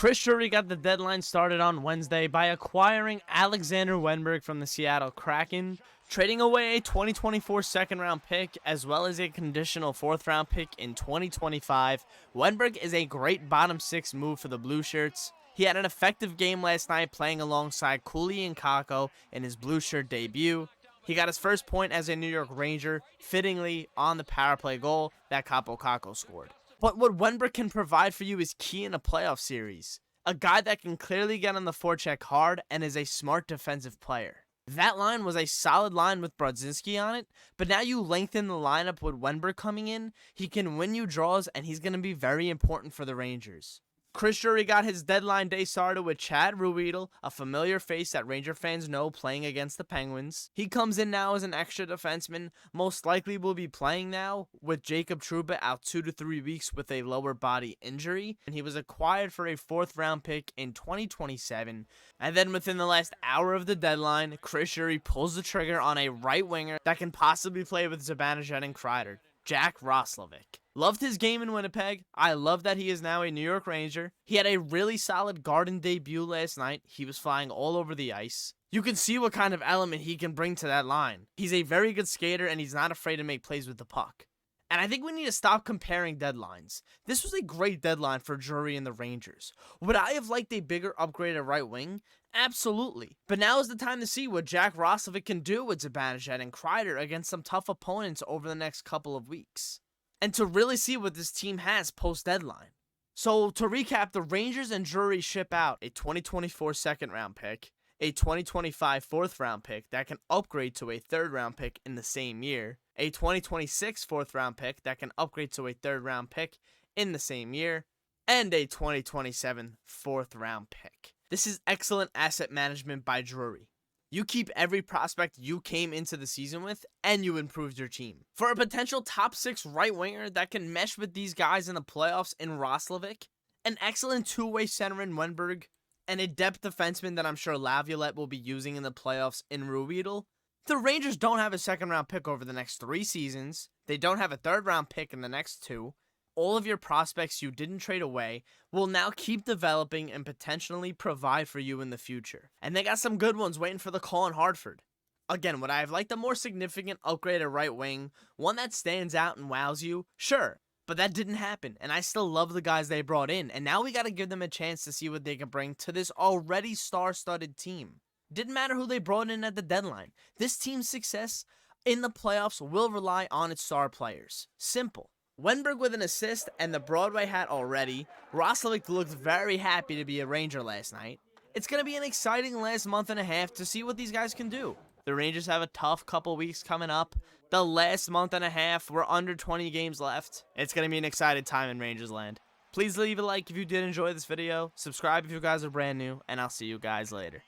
Chris Drury got the deadline started on Wednesday by acquiring Alexander Wenberg from the Seattle Kraken, trading away a 2024 second-round pick as well as a conditional fourth-round pick in 2025. Wenberg is a great bottom-six move for the Blue Shirts. He had an effective game last night playing alongside Cooley and Kakko in his Blue Shirt debut. He got his first point as a New York Ranger, fittingly on the power play goal that Kaapo Kakko scored. But what Wenberg can provide for you is key in a playoff series. A guy that can clearly get on the forecheck hard and is a smart defensive player. That line was a solid line with Brodzinski on it, but now you lengthen the lineup with Wenberg coming in. He can win you draws and he's going to be very important for the Rangers. Chris Drury got his deadline day started with Chad Ruhwedel, a familiar face that Ranger fans know playing against the Penguins. He comes in now as an extra defenseman, most likely will be playing now, with Jacob Trouba out 2 to 3 weeks with a lower body injury, and he was acquired for a 4th round pick in 2027. And then within the last hour of the deadline, Chris Drury pulls the trigger on a right winger that can possibly play with Zibanejad and Kreider, Jack Roslovic. Loved his game in Winnipeg. I love that he is now a New York Ranger. He had a really solid Garden debut last night. He was flying all over the ice. You can see what kind of element he can bring to that line. He's a very good skater and he's not afraid to make plays with the puck. And I think we need to stop comparing deadlines. This was a great deadline for Drury and the Rangers. Would I have liked a bigger upgrade at right wing? Absolutely. But now is the time to see what Jack Roslovic can do with Zibanejad and Kreider against some tough opponents over the next couple of weeks. And to really see what this team has post-deadline. So to recap, the Rangers and Drury ship out a 2024 second-round pick, a 2025 4th-round pick that can upgrade to a 3rd-round pick in the same year, a 2026 4th-round pick that can upgrade to a 3rd-round pick in the same year, and a 2027 4th-round pick. This is excellent asset management by Drury. You keep every prospect you came into the season with, and you improved your team. For a potential top 6 right winger that can mesh with these guys in the playoffs in Roslovic, an excellent two-way center in Wenberg, and a depth defenseman that I'm sure Laviolette will be using in the playoffs in Ruhwedel, the Rangers don't have a 2nd-round pick over the next 3 seasons. They don't have a 3rd-round pick in the next 2. All of your prospects you didn't trade away will now keep developing and potentially provide for you in the future. And they got some good ones waiting for the call in Hartford. Again, would I have liked a more significant upgrade at right wing? One that stands out and wows you? Sure. But that didn't happen, and I still love the guys they brought in, and now we got to give them a chance to see what they can bring to this already star-studded team. Didn't matter who they brought in at the deadline. This team's success in the playoffs will rely on its star players. Simple. Wenberg with an assist and the Broadway hat already. Roslovic looked very happy to be a Ranger last night. It's going to be an exciting last month and a half to see what these guys can do. The Rangers have a tough couple weeks coming up. The last month and a half, we're under 20 games left. It's going to be an exciting time in Rangers land. Please leave a like if you did enjoy this video. Subscribe if you guys are brand new, and I'll see you guys later.